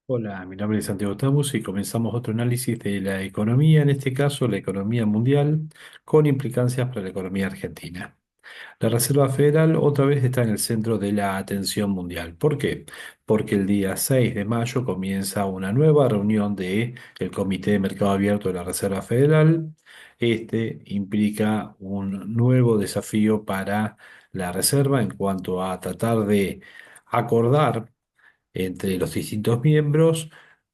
Hola, mi nombre es Santiago Tamus y comenzamos otro análisis de la economía, en este caso la economía mundial, con implicancias para la economía argentina. La Reserva Federal otra vez está en el centro de la atención mundial. ¿Por qué? Porque el día 6 de mayo comienza una nueva reunión del Comité de Mercado Abierto de la Reserva Federal. Este implica un nuevo desafío para la Reserva en cuanto a tratar de acordar entre los distintos miembros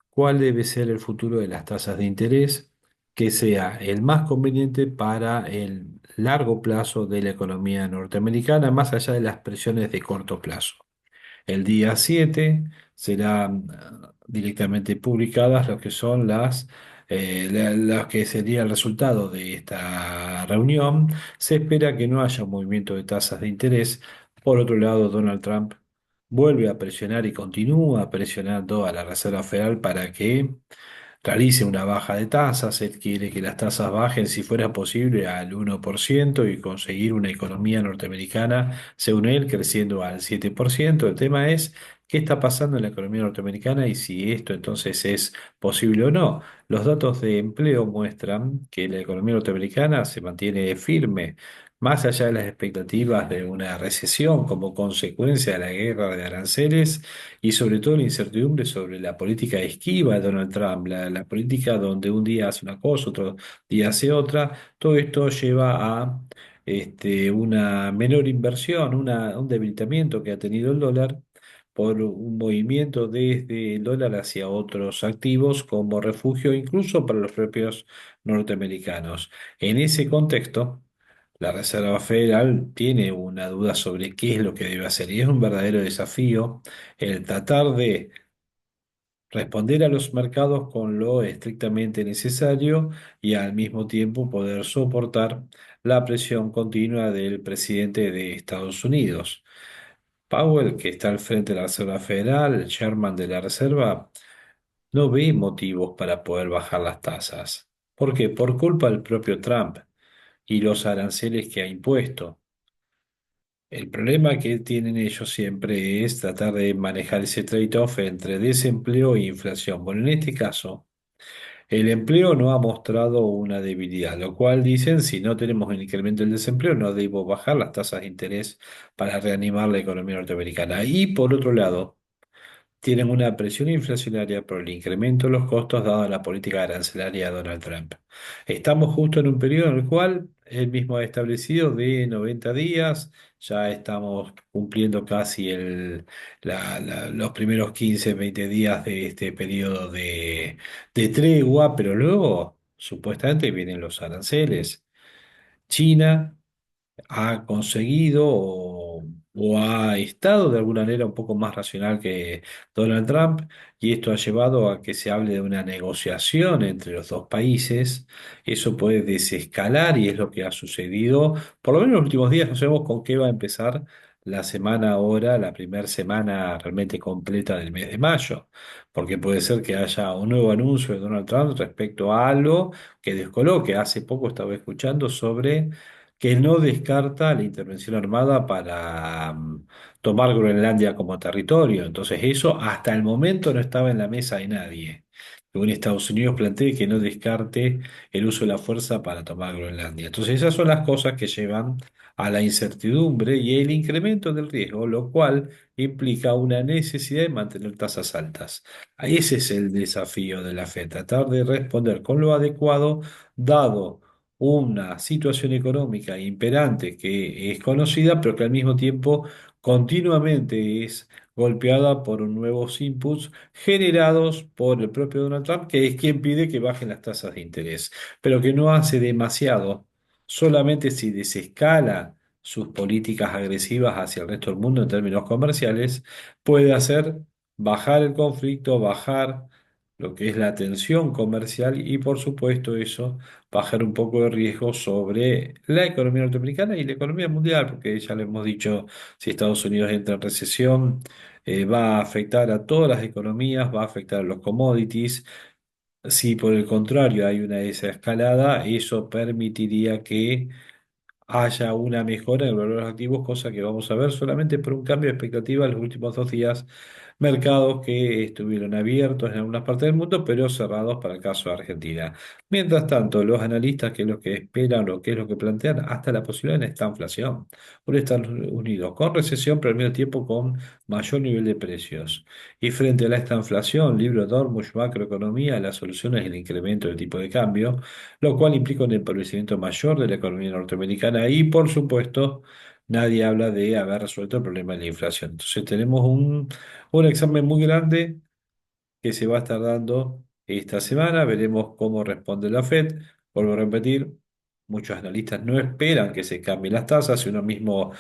cuál debe ser el futuro de las tasas de interés que sea el más conveniente para el largo plazo de la economía norteamericana, más allá de las presiones de corto plazo. El día 7 serán directamente publicadas lo que son las que sería el resultado de esta reunión. Se espera que no haya un movimiento de tasas de interés. Por otro lado, Donald Trump vuelve a presionar y continúa presionando a la Reserva Federal para que realice una baja de tasas. Él quiere que las tasas bajen, si fuera posible, al 1% y conseguir una economía norteamericana, según él, creciendo al 7%. El tema es qué está pasando en la economía norteamericana y si esto entonces es posible o no. Los datos de empleo muestran que la economía norteamericana se mantiene firme. Más allá de las expectativas de una recesión como consecuencia de la guerra de aranceles, y sobre todo la incertidumbre sobre la política esquiva de Donald Trump, la política donde un día hace una cosa, otro día hace otra. Todo esto lleva a una menor inversión, un debilitamiento que ha tenido el dólar por un movimiento desde el dólar hacia otros activos como refugio incluso para los propios norteamericanos. En ese contexto, la Reserva Federal tiene una duda sobre qué es lo que debe hacer y es un verdadero desafío el tratar de responder a los mercados con lo estrictamente necesario y al mismo tiempo poder soportar la presión continua del presidente de Estados Unidos. Powell, que está al frente de la Reserva Federal, el chairman de la Reserva, no ve motivos para poder bajar las tasas. ¿Por qué? Por culpa del propio Trump y los aranceles que ha impuesto. El problema que tienen ellos siempre es tratar de manejar ese trade-off entre desempleo e inflación. Bueno, en este caso, el empleo no ha mostrado una debilidad, lo cual dicen, si no tenemos un incremento del desempleo, no debo bajar las tasas de interés para reanimar la economía norteamericana. Y por otro lado, tienen una presión inflacionaria por el incremento de los costos dada la política arancelaria de Donald Trump. Estamos justo en un periodo en el cual él mismo ha establecido de 90 días, ya estamos cumpliendo casi los primeros 15, 20 días de este periodo de tregua, pero luego supuestamente vienen los aranceles. China ha conseguido o ha estado de alguna manera un poco más racional que Donald Trump, y esto ha llevado a que se hable de una negociación entre los dos países. Eso puede desescalar y es lo que ha sucedido. Por lo menos en los últimos días no sabemos con qué va a empezar la semana ahora, la primera semana realmente completa del mes de mayo, porque puede ser que haya un nuevo anuncio de Donald Trump respecto a algo que descoloque. Hace poco estaba escuchando sobre que no descarta la intervención armada para tomar Groenlandia como territorio. Entonces eso hasta el momento no estaba en la mesa de nadie. Según Estados Unidos plantea que no descarte el uso de la fuerza para tomar Groenlandia. Entonces esas son las cosas que llevan a la incertidumbre y el incremento del riesgo, lo cual implica una necesidad de mantener tasas altas. Ese es el desafío de la Fed, tratar de responder con lo adecuado, dado una situación económica imperante que es conocida, pero que al mismo tiempo continuamente es golpeada por nuevos inputs generados por el propio Donald Trump, que es quien pide que bajen las tasas de interés, pero que no hace demasiado, solamente si desescala sus políticas agresivas hacia el resto del mundo en términos comerciales, puede hacer bajar el conflicto, bajar lo que es la tensión comercial y por supuesto eso bajar un poco de riesgo sobre la economía norteamericana y la economía mundial, porque ya lo hemos dicho, si Estados Unidos entra en recesión, va a afectar a todas las economías, va a afectar a los commodities. Si por el contrario hay una desescalada, eso permitiría que haya una mejora en el valor de los activos, cosa que vamos a ver solamente por un cambio de expectativa en los últimos 2 días. Mercados que estuvieron abiertos en algunas partes del mundo, pero cerrados para el caso de Argentina. Mientras tanto, los analistas, ¿qué es lo que esperan o qué es lo que plantean? Hasta la posibilidad de esta inflación por Estados Unidos, con recesión, pero al mismo tiempo con mayor nivel de precios. Y frente a esta inflación, libro Dormush, Macroeconomía, la solución es el incremento del tipo de cambio, lo cual implica un empobrecimiento mayor de la economía norteamericana y, por supuesto, nadie habla de haber resuelto el problema de la inflación. Entonces tenemos un examen muy grande que se va a estar dando esta semana. Veremos cómo responde la Fed. Vuelvo a repetir, muchos analistas no esperan que se cambien las tasas. Si uno mismo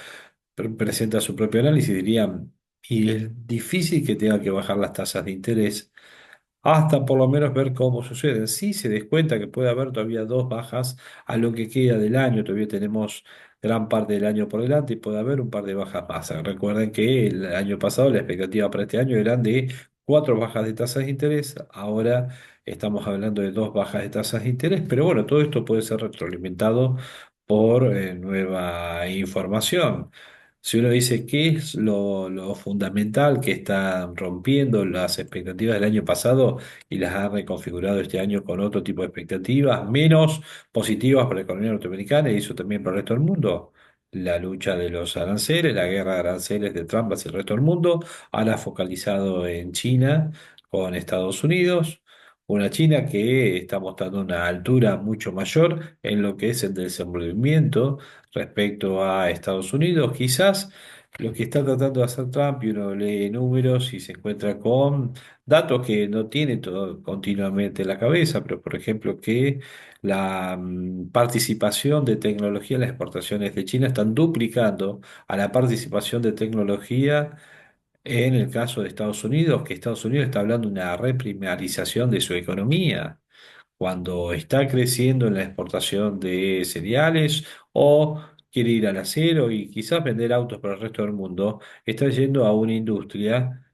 presenta su propio análisis, dirían, y es difícil que tenga que bajar las tasas de interés hasta por lo menos ver cómo suceden. Sí se descuenta que puede haber todavía dos bajas a lo que queda del año, todavía tenemos gran parte del año por delante y puede haber un par de bajas más. Recuerden que el año pasado la expectativa para este año eran de cuatro bajas de tasas de interés, ahora estamos hablando de dos bajas de tasas de interés, pero bueno, todo esto puede ser retroalimentado por nueva información. Si uno dice qué es lo fundamental que está rompiendo las expectativas del año pasado y las ha reconfigurado este año con otro tipo de expectativas menos positivas para la economía norteamericana y eso también para el resto del mundo, la lucha de los aranceles, la guerra de aranceles de Trump hacia el resto del mundo, ahora focalizado en China con Estados Unidos. Una China que está mostrando una altura mucho mayor en lo que es el desenvolvimiento respecto a Estados Unidos. Quizás lo que está tratando de hacer Trump y uno lee números y se encuentra con datos que no tiene todo continuamente en la cabeza, pero por ejemplo que la participación de tecnología en las exportaciones de China están duplicando a la participación de tecnología en el caso de Estados Unidos, que Estados Unidos está hablando de una reprimarización de su economía cuando está creciendo en la exportación de cereales o quiere ir al acero y quizás vender autos para el resto del mundo, está yendo a una industria,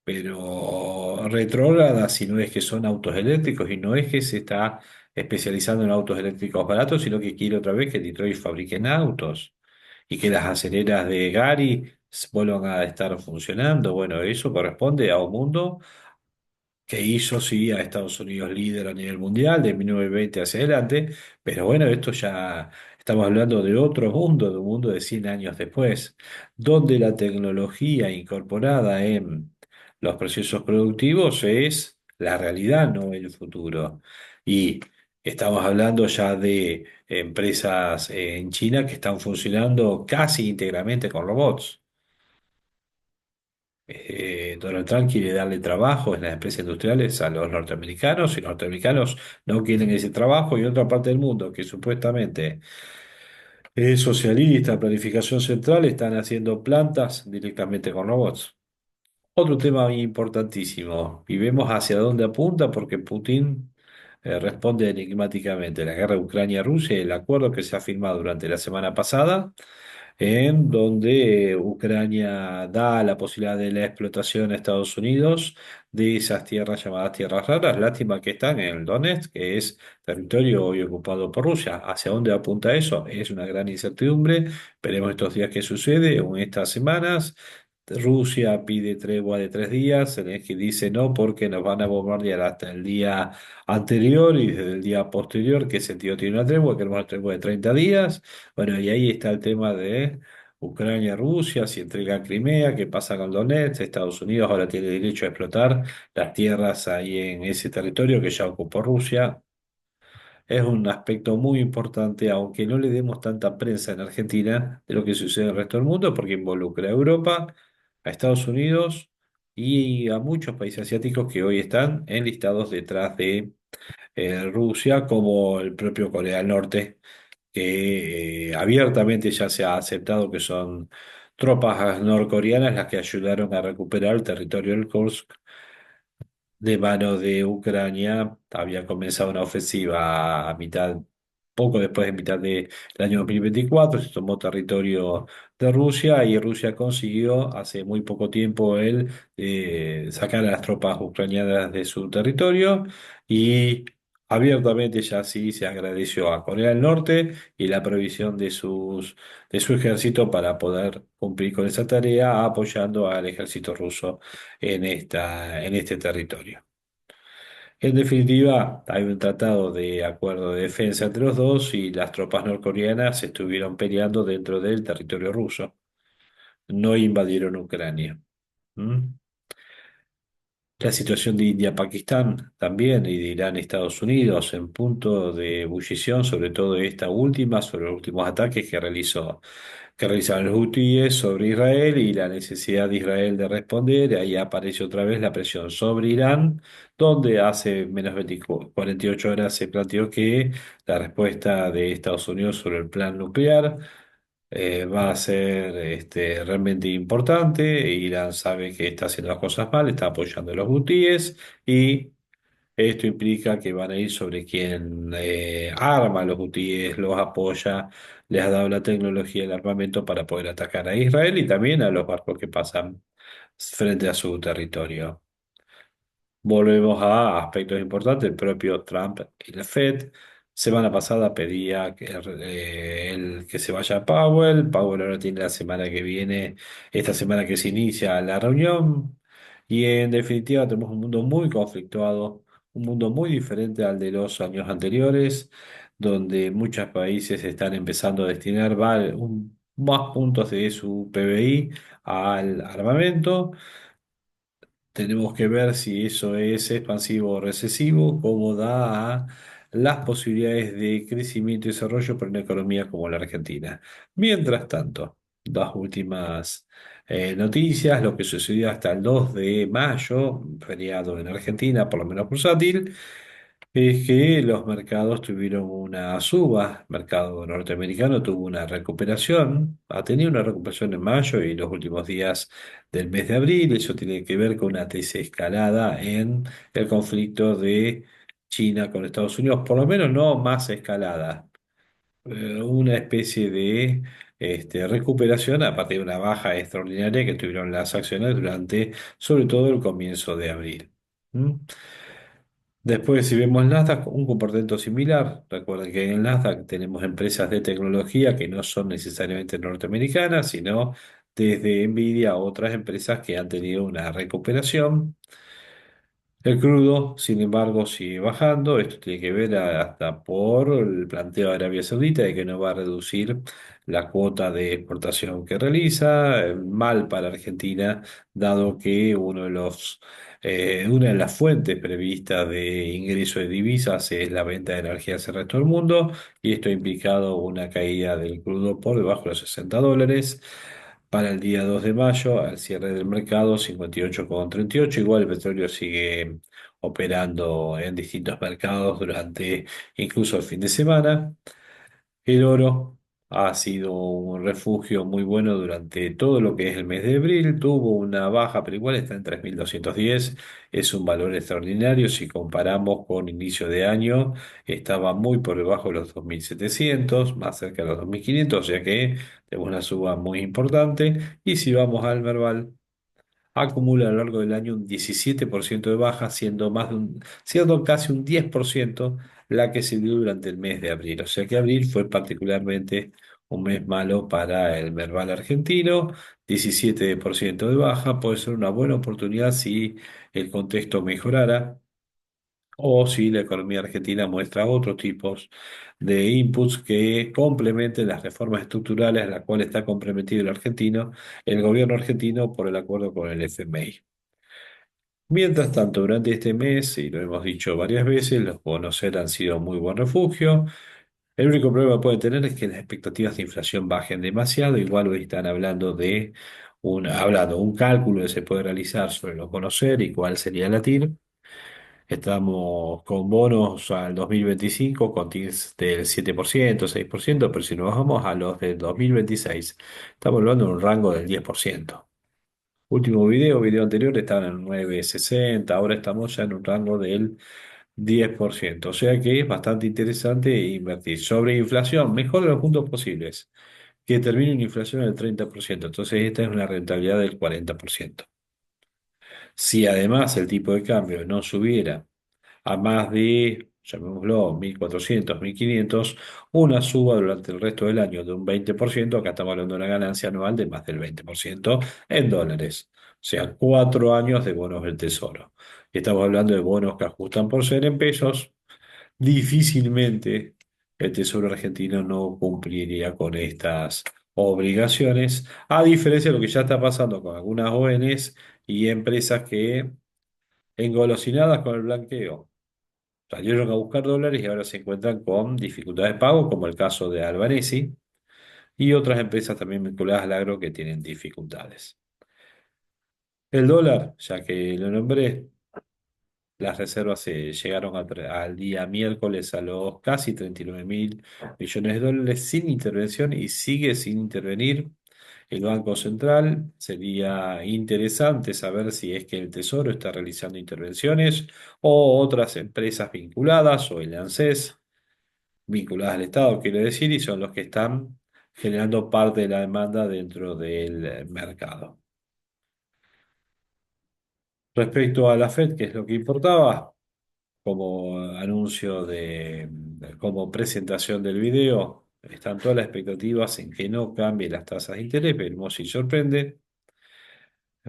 pero retrógrada, si no es que son autos eléctricos y no es que se está especializando en autos eléctricos baratos, sino que quiere otra vez que Detroit fabriquen autos y que las aceleras de Gary vuelvan a estar funcionando. Bueno, eso corresponde a un mundo que hizo sí a Estados Unidos líder a nivel mundial de 1920 hacia adelante, pero bueno, esto ya estamos hablando de otro mundo, de un mundo de 100 años después, donde la tecnología incorporada en los procesos productivos es la realidad, no el futuro. Y estamos hablando ya de empresas en China que están funcionando casi íntegramente con robots. Donald Trump quiere darle trabajo en las empresas industriales a los norteamericanos y los norteamericanos no quieren ese trabajo y otra parte del mundo que supuestamente es socialista, planificación central, están haciendo plantas directamente con robots. Otro tema importantísimo y vemos hacia dónde apunta porque Putin responde enigmáticamente. La guerra de Ucrania-Rusia y el acuerdo que se ha firmado durante la semana pasada en donde Ucrania da la posibilidad de la explotación a Estados Unidos de esas tierras llamadas tierras raras. Lástima que están en el Donetsk, que es territorio hoy ocupado por Rusia. ¿Hacia dónde apunta eso? Es una gran incertidumbre. Veremos estos días qué sucede o en estas semanas. Rusia pide tregua de 3 días, Zelensky dice no porque nos van a bombardear hasta el día anterior y desde el día posterior, ¿qué sentido tiene una tregua? Queremos una tregua de 30 días. Bueno, y ahí está el tema de Ucrania-Rusia, si entrega Crimea, qué pasa con Donetsk, Estados Unidos ahora tiene derecho a explotar las tierras ahí en ese territorio que ya ocupó Rusia. Es un aspecto muy importante, aunque no le demos tanta prensa en Argentina de lo que sucede en el resto del mundo, porque involucra a Europa, a Estados Unidos y a muchos países asiáticos que hoy están enlistados detrás de Rusia, como el propio Corea del Norte que abiertamente ya se ha aceptado que son tropas norcoreanas las que ayudaron a recuperar el territorio del Kursk de mano de Ucrania. Había comenzado una ofensiva a mitad, poco después de mitad del año 2024, se tomó territorio de Rusia y Rusia consiguió hace muy poco tiempo sacar a las tropas ucranianas de su territorio y Abiertamente ya sí se agradeció a Corea del Norte y la provisión de su ejército para poder cumplir con esa tarea, apoyando al ejército ruso en este territorio. En definitiva, hay un tratado de acuerdo de defensa entre los dos y las tropas norcoreanas estuvieron peleando dentro del territorio ruso. No invadieron Ucrania. ¿Mm? La situación de India-Pakistán también y de Irán-Estados Unidos en punto de ebullición, sobre todo esta última, sobre los últimos ataques que realizaron los hutíes sobre Israel y la necesidad de Israel de responder. Ahí aparece otra vez la presión sobre Irán, donde hace menos 48 horas se planteó que la respuesta de Estados Unidos sobre el plan nuclear va a ser realmente importante. Irán sabe que está haciendo las cosas mal, está apoyando a los hutíes y esto implica que van a ir sobre quien arma a los hutíes, los apoya, les ha dado la tecnología y el armamento para poder atacar a Israel y también a los barcos que pasan frente a su territorio. Volvemos a aspectos importantes. El propio Trump y la Fed. Semana pasada pedía que se vaya Powell. Powell ahora tiene la semana que viene, esta semana que se inicia la reunión. Y en definitiva tenemos un mundo muy conflictuado, un mundo muy diferente al de los años anteriores, donde muchos países están empezando a destinar más puntos de su PBI al armamento. Tenemos que ver si eso es expansivo o recesivo, cómo da a las posibilidades de crecimiento y desarrollo para una economía como la Argentina. Mientras tanto, las últimas noticias, lo que sucedió hasta el 2 de mayo, feriado en Argentina, por lo menos bursátil, es que los mercados tuvieron una suba, el mercado norteamericano tuvo una recuperación, ha tenido una recuperación en mayo y los últimos días del mes de abril. Eso tiene que ver con una desescalada en el conflicto de China con Estados Unidos, por lo menos no más escalada, una especie de recuperación a partir de una baja extraordinaria que tuvieron las acciones durante sobre todo el comienzo de abril. ¿Mm? Después, si vemos el Nasdaq, un comportamiento similar. Recuerden que en el Nasdaq tenemos empresas de tecnología que no son necesariamente norteamericanas, sino desde Nvidia a otras empresas que han tenido una recuperación. El crudo, sin embargo, sigue bajando. Esto tiene que ver hasta por el planteo de Arabia Saudita de que no va a reducir la cuota de exportación que realiza. Mal para Argentina, dado que una de las fuentes previstas de ingreso de divisas es la venta de energía hacia el resto del mundo, y esto ha implicado una caída del crudo por debajo de los $60. Para el día 2 de mayo, al cierre del mercado, 58,38. Igual el petróleo sigue operando en distintos mercados durante incluso el fin de semana. El oro ha sido un refugio muy bueno durante todo lo que es el mes de abril. Tuvo una baja, pero igual está en 3.210. Es un valor extraordinario. Si comparamos con inicio de año, estaba muy por debajo de los 2.700, más cerca de los 2.500, o sea que tenemos una suba muy importante. Y si vamos al Merval, acumula a lo largo del año un 17% de baja, siendo casi un 10% la que se dio durante el mes de abril. O sea que abril fue particularmente un mes malo para el Merval argentino. 17% de baja puede ser una buena oportunidad si el contexto mejorara o si la economía argentina muestra otros tipos de inputs que complementen las reformas estructurales a las cuales está comprometido el gobierno argentino por el acuerdo con el FMI. Mientras tanto, durante este mes, y lo hemos dicho varias veces, los bonos SER han sido muy buen refugio. El único problema que puede tener es que las expectativas de inflación bajen demasiado. Igual hoy están hablando un cálculo que se puede realizar sobre los bonos SER y cuál sería la TIR. Estamos con bonos al 2025 con TIRs del 7%, 6%, pero si nos vamos a los del 2026, estamos hablando de un rango del 10%. Último video anterior estaban en 9,60, ahora estamos ya en un rango del 10%. O sea que es bastante interesante invertir sobre inflación, mejor de los puntos posibles, que termine una inflación del 30%. Entonces esta es una rentabilidad del 40%. Si además el tipo de cambio no subiera a más de llamémoslo 1.400, 1.500, una suba durante el resto del año de un 20%, acá estamos hablando de una ganancia anual de más del 20% en dólares. O sea, 4 años de bonos del Tesoro. Y estamos hablando de bonos que ajustan por ser en pesos. Difícilmente el Tesoro argentino no cumpliría con estas obligaciones, a diferencia de lo que ya está pasando con algunas ONs y empresas que, engolosinadas con el blanqueo, salieron a buscar dólares y ahora se encuentran con dificultades de pago, como el caso de Albanesi y otras empresas también vinculadas al agro que tienen dificultades. El dólar, ya que lo nombré, las reservas se llegaron al día miércoles a los casi 39.000 millones de dólares sin intervención y sigue sin intervenir el Banco Central. Sería interesante saber si es que el Tesoro está realizando intervenciones o otras empresas vinculadas o el ANSES vinculadas al Estado, quiero decir, y son los que están generando parte de la demanda dentro del mercado. Respecto a la Fed, que es lo que importaba, como anuncio como presentación del video, están todas las expectativas en que no cambie las tasas de interés, veremos si sorprende.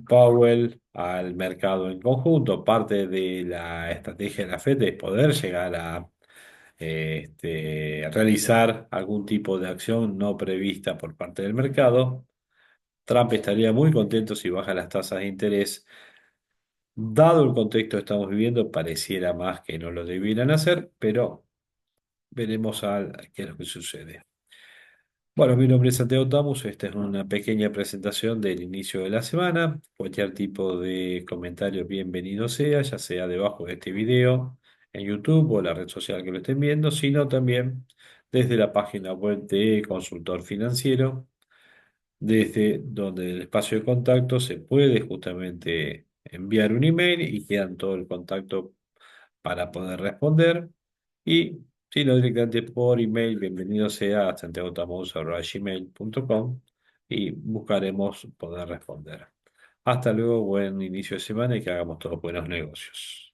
Powell al mercado en conjunto, parte de la estrategia de la Fed es poder llegar a realizar algún tipo de acción no prevista por parte del mercado. Trump estaría muy contento si baja las tasas de interés. Dado el contexto que estamos viviendo, pareciera más que no lo debieran hacer, pero veremos qué es lo que sucede. Bueno, mi nombre es Santiago Tamus, esta es una pequeña presentación del inicio de la semana. Cualquier tipo de comentario bienvenido sea, ya sea debajo de este video, en YouTube o la red social que lo estén viendo, sino también desde la página web de Consultor Financiero, desde donde en el espacio de contacto se puede justamente enviar un email y quedan todo el contacto para poder responder. Y si no, directamente por email, bienvenido sea a santiagotamouse@gmail.com y buscaremos poder responder. Hasta luego, buen inicio de semana y que hagamos todos buenos negocios.